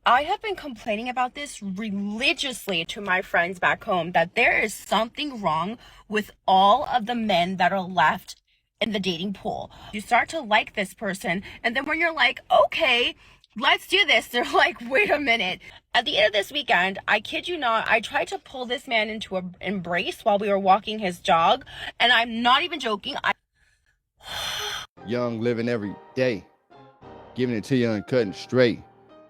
I have been complaining about this religiously to my friends back home that there is something wrong with all of the men that are left in the dating pool. You start to like this person, and then when you're like, okay, let's do this, they're like, wait a minute. At the end of this weekend, I kid you not, I tried to pull this man into an embrace while we were walking his dog, and I'm not even joking. Young living every day, giving it to you uncut and straight.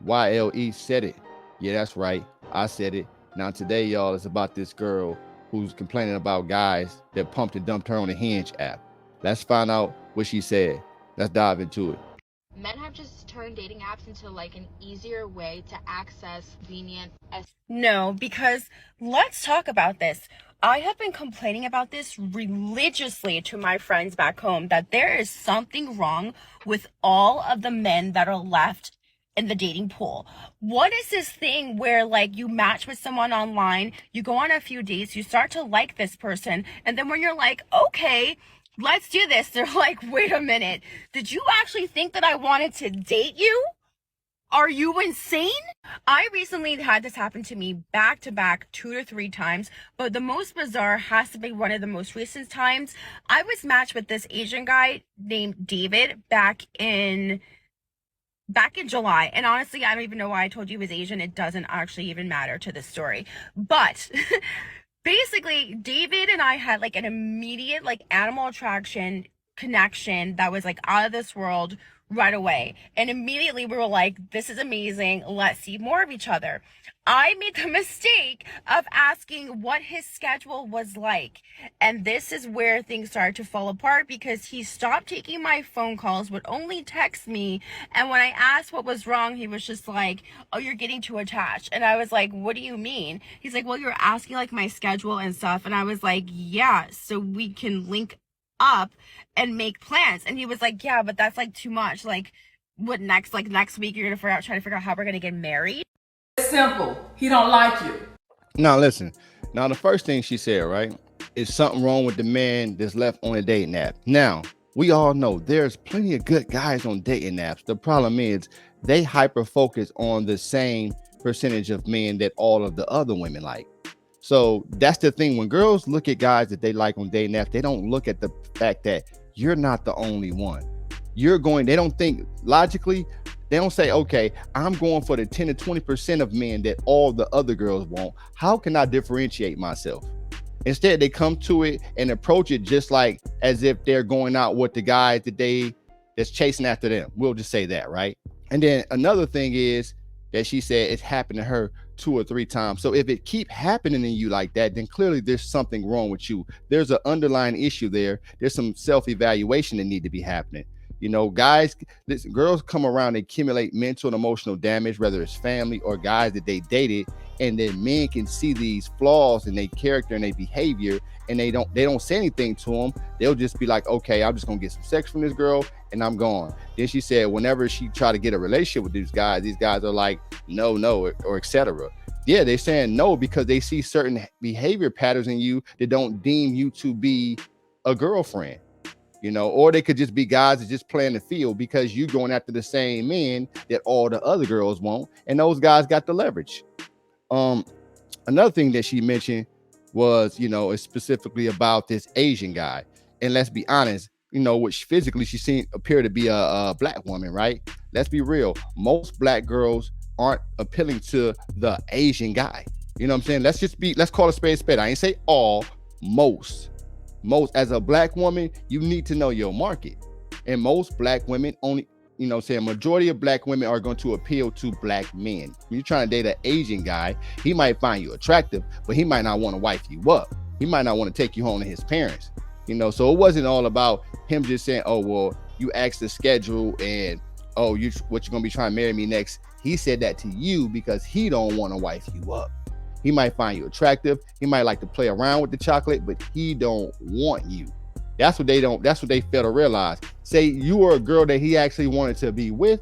YLE said it. Yeah, that's right. I said it. Now today, y'all, is about this girl who's complaining about guys that pumped and dumped her on the Hinge app. Let's find out what she said. Let's dive into it. Men have just turned dating apps into like an easier way to access convenient. No, because let's talk about this. I have been complaining about this religiously to my friends back home that there is something wrong with all of the men that are left in the dating pool. What is this thing where like you match with someone online, you go on a few dates, you start to like this person, and then when you're like, okay, let's do this, they're like, wait a minute, did you actually think that I wanted to date you? Are you insane? I recently had this happen to me back to back 2 to 3 times, but the most bizarre has to be one of the most recent times. I was matched with this Asian guy named David back in July. And honestly, I don't even know why I told you he was Asian. It doesn't actually even matter to this story. But basically, David and I had like an immediate like animal attraction connection that was like out of this world right away. And immediately we were like, this is amazing. Let's see more of each other. I made the mistake of asking what his schedule was like. And this is where things started to fall apart because he stopped taking my phone calls, would only text me. And when I asked what was wrong, he was just like, oh, you're getting too attached. And I was like, what do you mean? He's like, well, you're asking like my schedule and stuff. And I was like, yeah, so we can link up and make plans. And he was like, yeah, but that's like too much. Like, what next? Like next week you're gonna try to figure out how we're gonna get married. It's simple. He don't like you. Now listen. Now the first thing she said, right, is something wrong with the man that's left on a dating app. Now we all know there's plenty of good guys on dating apps. The problem is they hyper focus on the same percentage of men that all of the other women like. So that's the thing. When girls look at guys that they like on dating apps, they don't look at the fact that you're not the only one. They don't think logically. They don't say, okay, I'm going for the 10 to 20% of men that all the other girls want. How can I differentiate myself? Instead, they come to it and approach it just like as if they're going out with the guy that's chasing after them. We'll just say that, right? And then another thing is that she said it's happened to her 2 or 3 times. So if it keep happening to you like that, then clearly there's something wrong with you. There's an underlying issue there. There's some self-evaluation that need to be happening. You know, girls come around and accumulate mental and emotional damage, whether it's family or guys that they dated, and then men can see these flaws in their character and their behavior, and they don't say anything to them. They'll just be like, okay, I'm just gonna get some sex from this girl and I'm gone. Then she said whenever she try to get a relationship with these guys are like, no, or etc. Yeah, they're saying no because they see certain behavior patterns in you that don't deem you to be a girlfriend. You know, or they could just be guys that just play in the field because you're going after the same men that all the other girls want, and those guys got the leverage. Another thing that she mentioned was, you know, it's specifically about this Asian guy. And let's be honest, you know, which physically she appear to be a black woman, right? Let's be real. Most black girls aren't appealing to the Asian guy. You know what I'm saying? Let's call a spade a spade. I ain't say all, most as a black woman, you need to know your market. And most black women only, you know, say a majority of black women are going to appeal to black men. When you're trying to date an Asian guy, he might find you attractive, but he might not want to wife you up. He might not want to take you home to his parents. You know, so it wasn't all about him just saying, oh, well, you asked the schedule and, oh, what you're going to be trying to marry me next. He said that to you because he don't want to wife you up. He might find you attractive. He might like to play around with the chocolate, but he don't want you. That's what they fail to realize. Say you were a girl that he actually wanted to be with,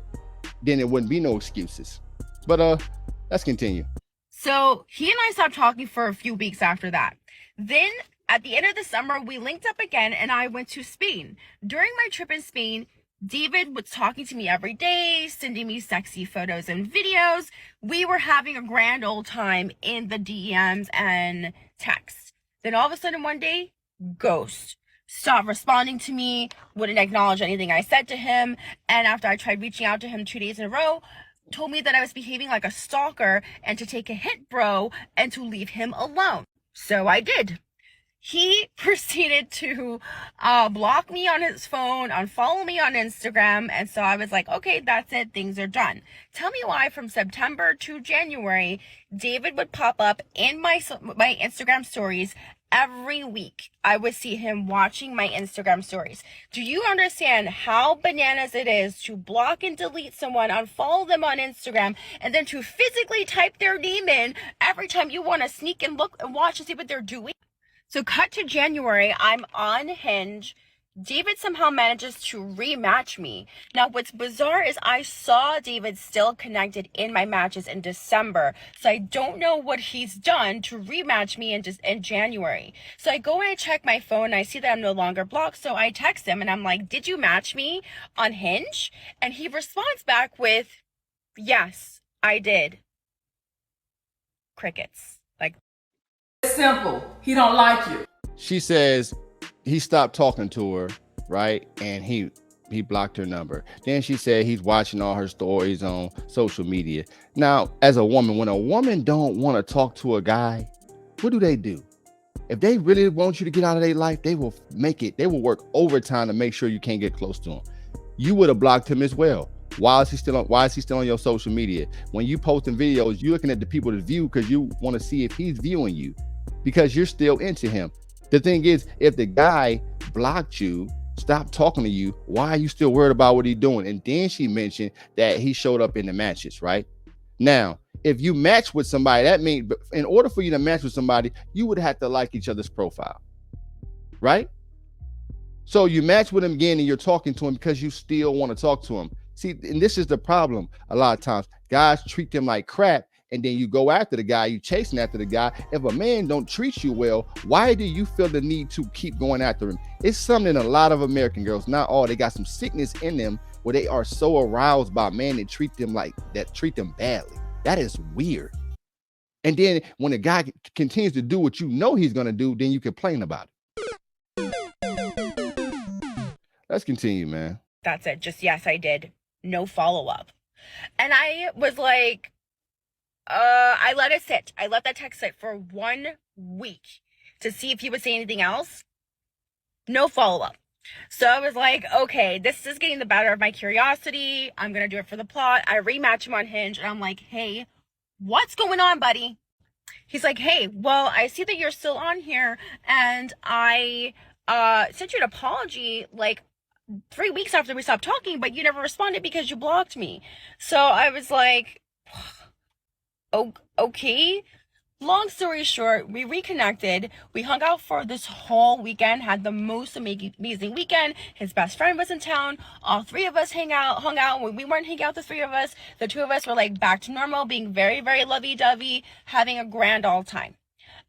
then it wouldn't be no excuses. But let's continue. So he and I stopped talking for a few weeks after that. Then at the end of the summer, we linked up again and I went to Spain. During my trip in Spain, David was talking to me every day, sending me sexy photos and videos. We were having a grand old time in the DMs and texts. Then all of a sudden one day, ghost. Stopped responding to me, wouldn't acknowledge anything I said to him, and after I tried reaching out to him 2 days in a row, told me that I was behaving like a stalker and to take a hit, bro, and to leave him alone. So I did. He proceeded to block me on his phone, unfollow me on Instagram, and so I was like, okay, that's it, things are done. Tell me why from September to January, David would pop up in my Instagram stories every week. I would see him watching my Instagram stories. Do you understand how bananas it is to block and delete someone, unfollow them on Instagram, and then to physically type their name in every time you want to sneak and look and watch to see what they're doing? So cut to January, I'm on Hinge. David somehow manages to rematch me. Now, what's bizarre is I saw David still connected in my matches in December. So I don't know what he's done to rematch me in January. So I go and I check my phone and I see that I'm no longer blocked. So I text him and I'm like, did you match me on Hinge? And he responds back with, yes, I did. Crickets. Like, It's simple. He don't like you. She says he stopped talking to her, right? And he blocked her number. Then she said he's watching all her stories on social media. Now, as a woman, when a woman don't want to talk to a guy, what do? If they really want you to get out of their life, they will work overtime to make sure you can't get close to him. You would have blocked him as well. Why is he still on your social media? When you posting videos, you're looking at the people to view because you want to see if he's viewing you because you're still into him. The thing is, if the guy blocked you, stopped talking to you, why are you still worried about what he's doing? And then she mentioned that he showed up in the matches, right? Now, if you match with somebody, that means in order for you to match with somebody, you would have to like each other's profile, right? So you match with him again and you're talking to him because you still want to talk to him. See, and this is the problem a lot of times. Guys treat them like crap, and then you go after the guy, you chasing after the guy. If a man don't treat you well, why do you feel the need to keep going after him? It's something a lot of American girls, not all, they got some sickness in them where they are so aroused by men that treat them badly. That is weird. And then when a guy continues to do what you know he's going to do, then you complain about it. Let's continue, man. that's it. Just yes, I did. No follow-up. And I was like, I let it sit. I let that text sit for 1 week to see if he would say anything else. No follow-up. So I was like, okay, this is getting the better of my curiosity. I'm going to do it for the plot. I rematch him on Hinge and I'm like, hey, what's going on, buddy? He's like, hey, well, I see that you're still on here and I sent you an apology like 3 weeks after we stopped talking, but you never responded because you blocked me. So I was like, oh, okay. Long story short, we reconnected. We hung out for this whole weekend, had the most amazing weekend. His best friend was in town. All three of us hung out. When we weren't hanging out, the three of us, the two of us were like back to normal, being very, very lovey-dovey, having a grand old time.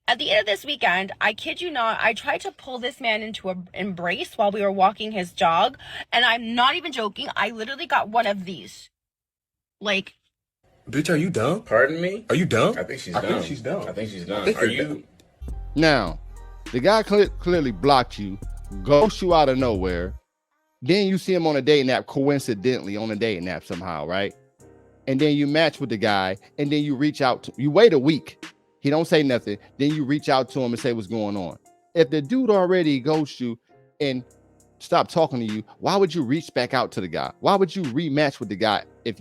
At the end of this weekend, I kid you not, I tried to pull this man into an embrace while we were walking his dog. And I'm not even joking. I literally got one of these. Like, bitch, are you dumb? Pardon me? Are you dumb? I think she's I dumb. think she's dumb. I think she's dumb. think Are you're you? Now, the guy clearly blocked you, ghosts you out of nowhere. Then you see him on a dating app, coincidentally on a dating app somehow, right? And then you match with the guy, and then you reach out you wait a week. He don't say nothing. Then you reach out to him and say what's going on. If the dude already ghosts you and stop talking to you, why would you reach back out to the guy? Why would you rematch with the guy if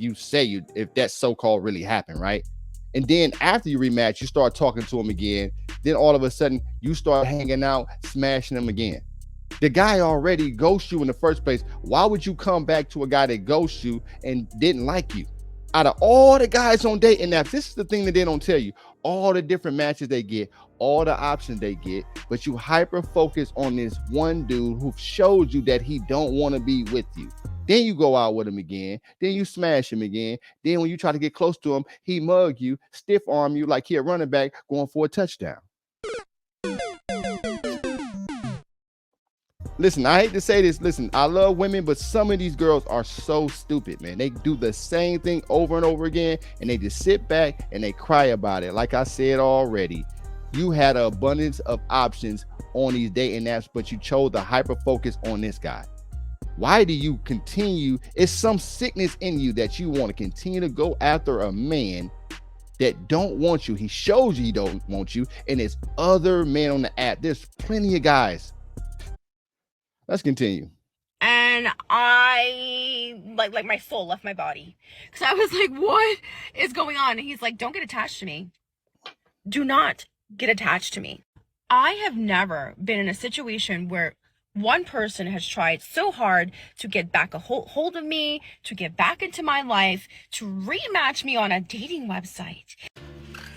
that so-called really happened, right? And then after you rematch, you start talking to him again. Then all of a sudden you start hanging out, smashing him again. The guy already ghosts you in the first place. Why would you come back to a guy that ghosts you and didn't like you? Out of all the guys on dating apps, this is the thing that they don't tell you. All the different matches they get, all the options they get, but you hyper focus on this one dude who showed you that he don't want to be with you. Then you go out with him again. Then you smash him again. Then when you try to get close to him, he mug you, stiff arm you like he a running back going for a touchdown. Listen, I hate to say this. Listen, I love women, but some of these girls are so stupid, man. They do the same thing over and over again, and they just sit back and they cry about it. Like I said already, you had an abundance of options on these dating apps, but you chose to hyper focus on this guy. Why do you continue? It's some sickness in you that you want to continue to go after a man that don't want you. He shows you he don't want you, and it's other men on the app. There's plenty of guys. Let's continue. And I like my soul left my body, because I was like, what is going on? And he's like, don't get attached to me. Do not get attached to me. I have never been in a situation where one person has tried so hard to get back a hold of me, to get back into my life, to rematch me on a dating website.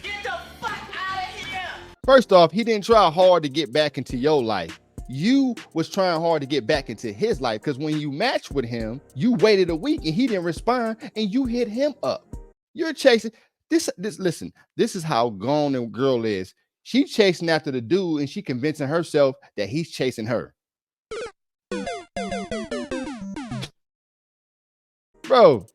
Get the fuck out of here! First off, he didn't try hard to get back into your life. You was trying hard to get back into his life, because when you matched with him, you waited a week and he didn't respond, and you hit him up. You're chasing this. Listen, this is how gone the girl is. She chasing after the dude, and she convincing herself that he's chasing her. Bro,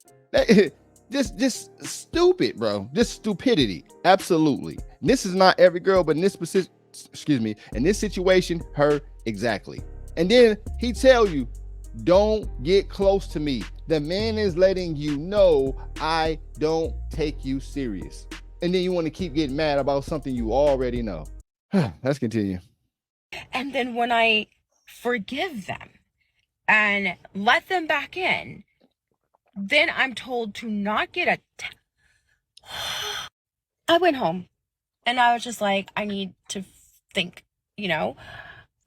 just stupid, bro. Just stupidity. Absolutely. And this is not every girl, but in this specific, in this situation, her exactly. And then he tell you, don't get close to me. The man is letting you know, I don't take you serious. And then you want to keep getting mad about something you already know. Let's continue. And then when I forgive them and let them back in, then I'm told to not get I went home and I was just like, I need to think, you know.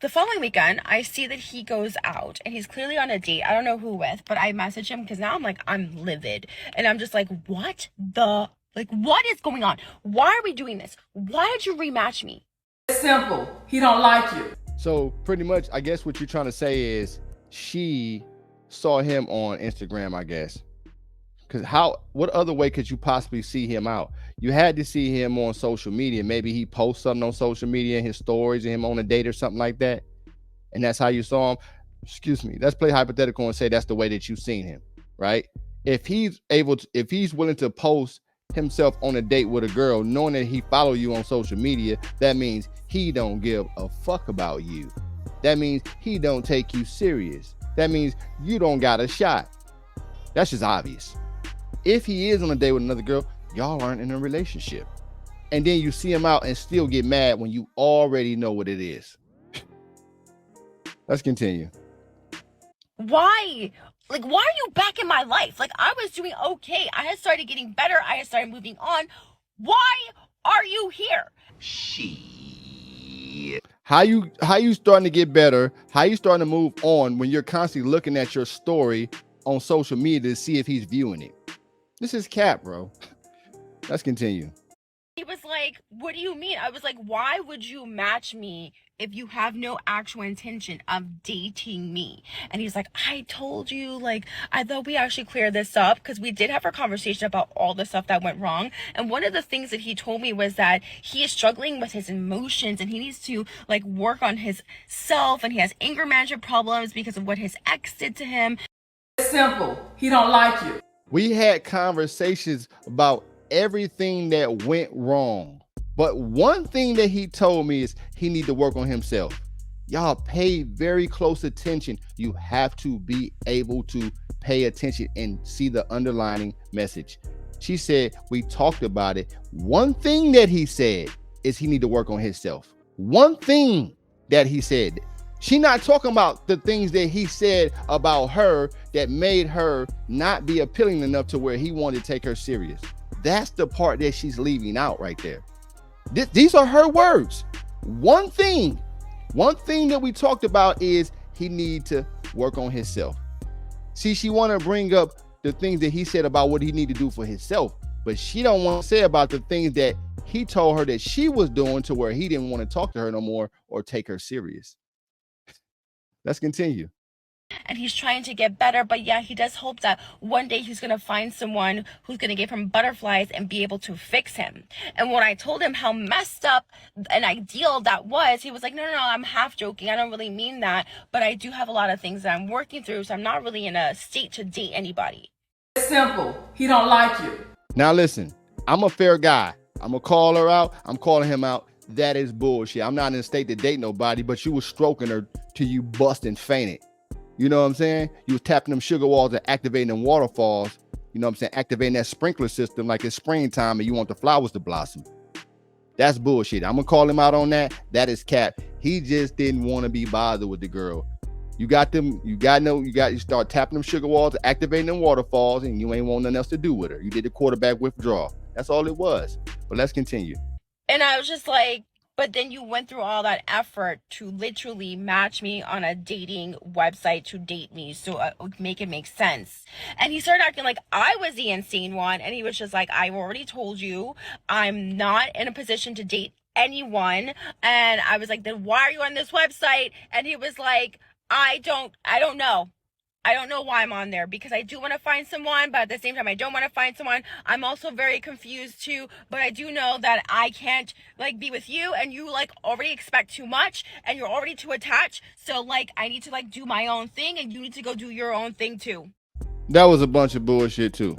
The following weekend, I see that he goes out and he's clearly on a date. I don't know who with, but I message him because now I'm livid. And I'm just like, what is going on? Why are we doing this? Why did you rematch me? It's simple. He don't like you. So pretty much, I guess what you're trying to say is she saw him on Instagram, I guess. Because what other way could you possibly see him out? You had to see him on social media. Maybe he posts something on social media, his stories, and him on a date or something like that. And that's how you saw him. Let's play hypothetical and say that's the way that you've seen him, right? If he's willing to post himself on a date with a girl, knowing that he follow you on social media, that means he don't give a fuck about you. That means he don't take you serious. That means you don't got a shot. That's just obvious. If he is on a date with another girl, y'all aren't in a relationship. And then you see him out and still get mad when you already know what it is. Let's continue. Why? Why are you back in my life? I was doing okay. I had started getting better. I had started moving on. Why are you here? Shit. How you starting to get better? How you starting to move on when you're constantly looking at your story on social media to see if he's viewing it? This is cap, bro. Let's continue. He was like, what do you mean? I was like, why would you match me if you have no actual intention of dating me? And he's like, I told you, I thought we actually cleared this up, because we did have a conversation about all the stuff that went wrong. And one of the things that he told me was that he is struggling with his emotions and he needs to work on his self, and he has anger management problems because of what his ex did to him. It's simple. He don't like you. We had conversations about everything that went wrong, but one thing that he told me is he need to work on himself. Y'all pay very close attention. You have to be able to pay attention and see the underlining message. She said, we talked about it. One thing that he said is he need to work on himself. One thing that he said. She not talking about the things that he said about her that made her not be appealing enough to where he wanted to take her serious. That's the part that she's leaving out right there. These are her words. One thing that we talked about is he need to work on himself. See, she want to bring up the things that he said about what he need to do for himself, but she don't want to say about the things that he told her that she was doing to where he didn't want to talk to her no more or take her serious. Let's continue. and he's trying to get better. But yeah, he does hope that one day he's gonna find someone who's gonna give him butterflies and be able to fix him. And when I told him how messed up and ideal that was, he was like, no, I'm half joking, I don't really mean that, but I do have a lot of things that I'm working through, so I'm not really in a state to date anybody. It's simple. He don't like you. Now listen, I'm a fair guy. I'm gonna call her out. I'm calling him out. That is bullshit. I'm not in a state to date nobody, but you was stroking her till you bust and fainted. You know what I'm saying? You was tapping them sugar walls and activating them waterfalls. You know what I'm saying? Activating that sprinkler system like it's springtime and you want the flowers to blossom. That's bullshit. I'm gonna call him out on that. That is cap. He just didn't want to be bothered with the girl. You start tapping them sugar walls, activating them waterfalls, and you ain't want nothing else to do with her. You did the quarterback withdrawal. That's all it was. But let's continue. And I was just like, but then you went through all that effort to literally match me on a dating website to date me, so make it make sense. And he started acting like I was the insane one, and he was just like, I've already told you, I'm not in a position to date anyone. And I was like, then why are you on this website? And he was like, I don't know. I don't know why I'm on there, because I do want to find someone, but at the same time, I don't want to find someone. I'm also very confused too, but I do know that I can't like be with you, and you like already expect too much, and you're already too attached. So like, I need to like do my own thing, and you need to go do your own thing too. That was a bunch of bullshit too.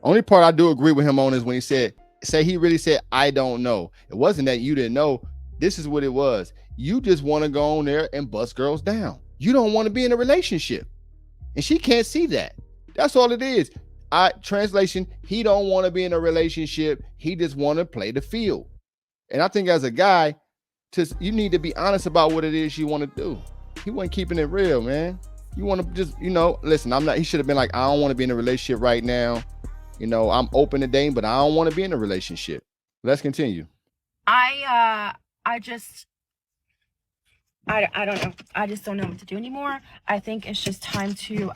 Only part I do agree with him on is when he really said, I don't know. It wasn't that you didn't know. This is what it was. You just want to go on there and bust girls down. You don't want to be in a relationship. And she can't see that. That's all it is. Translation, he don't want to be in a relationship. He just want to play the field. And I think as a guy, you need to be honest about what it is you want to do. He wasn't keeping it real, man. You want to just, listen, he should have been like, I don't want to be in a relationship right now. I'm open to dating, but I don't want to be in a relationship. Let's continue. I don't know. I just don't know what to do anymore. I think it's just time to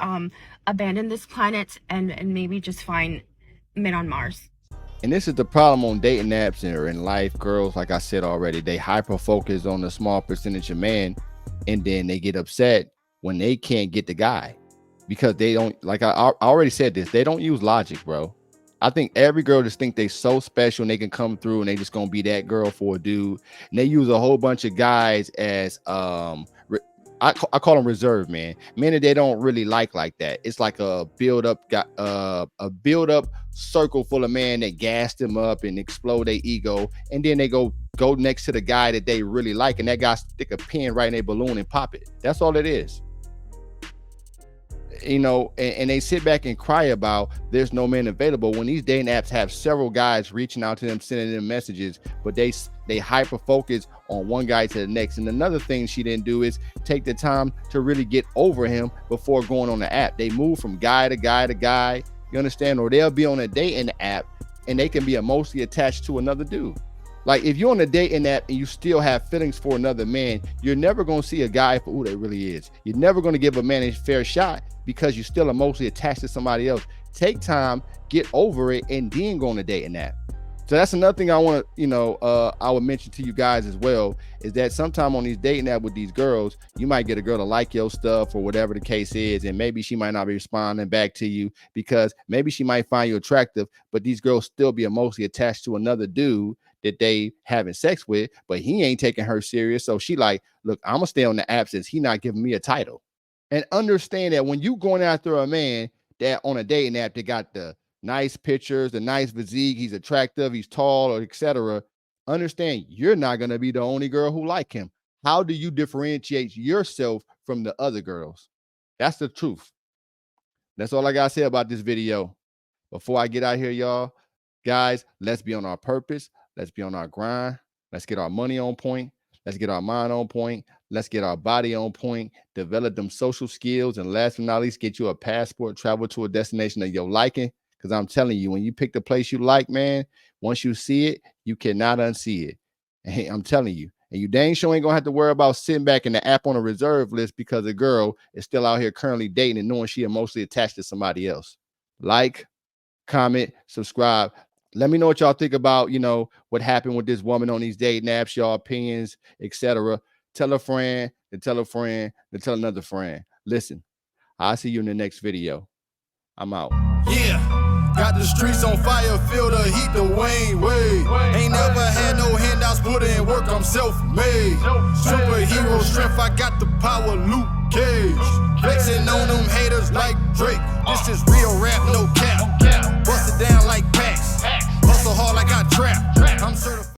abandon this planet and maybe just find men on Mars. And this is the problem on dating apps or in life. Girls, like I said already, they hyper focus on the small percentage of men, and then they get upset when they can't get the guy because they don't, like I already said this, they don't use logic, bro. I think every girl just think they so special and they can come through and they just gonna be that girl for a dude. And they use a whole bunch of guys as I call them reserve men that they don't really like that. It's like a build up circle full of men that gas them up and explode their ego, and then they go next to the guy that they really like, and that guy stick a pin right in their balloon and pop it. That's all it is. And they sit back and cry about there's no men available when these dating apps have several guys reaching out to them, sending them messages, but they hyper focus on one guy to the next. And another thing she didn't do is take the time to really get over him before going on the app. They move from guy to guy to guy, you understand? Or they'll be on a dating app and they can be emotionally attached to another dude. Like if you're on a dating app and you still have feelings for another man, you're never going to see a guy for who they really is. You're never going to give a man a fair shot because you're still emotionally attached to somebody else. Take time, get over it, and then go on a dating app. So that's another thing I want to, I would mention to you guys as well, is that sometime on these dating app with these girls, you might get a girl to like your stuff or whatever the case is, and maybe she might not be responding back to you because maybe she might find you attractive, but these girls still be emotionally attached to another dude that they having sex with, but he ain't taking her serious. So she like, look, I'm gonna stay on the app since he not giving me a title. And understand that when you going after a man that on a dating app, they got the nice pictures, the nice physique, he's attractive, he's tall, or etc. Understand you're not going to be the only girl who like him. How do you differentiate yourself from the other girls? That's the truth. That's all I got to say about this video. Before I get out here, y'all, guys, let's be on our purpose. Let's be on our grind. Let's get our money on point. Let's get our mind on point. Let's get our body on point, develop them social skills, and last but not least, get you a passport, travel to a destination of your liking. Because I'm telling you, when you pick the place you like, man, once you see it, you cannot unsee it. And I'm telling you. And you dang sure ain't going to have to worry about sitting back in the app on a reserve list because a girl is still out here currently dating and knowing she emotionally attached to somebody else. Like, comment, subscribe. Let me know what y'all think about, what happened with this woman on these dating apps, y'all opinions, etc. Tell a friend, then tell a friend, then tell another friend. Listen, I'll see you in the next video. I'm out. Yeah, got the streets on fire, feel the heat the Wayne way. Ain't never had no handouts, put in work, I'm self-made. Superhero strength, I got the power, Luke Cage. Flexing on them haters like Drake. This is real rap, no cap. Bust it down like packs. Hustle hard like I trap.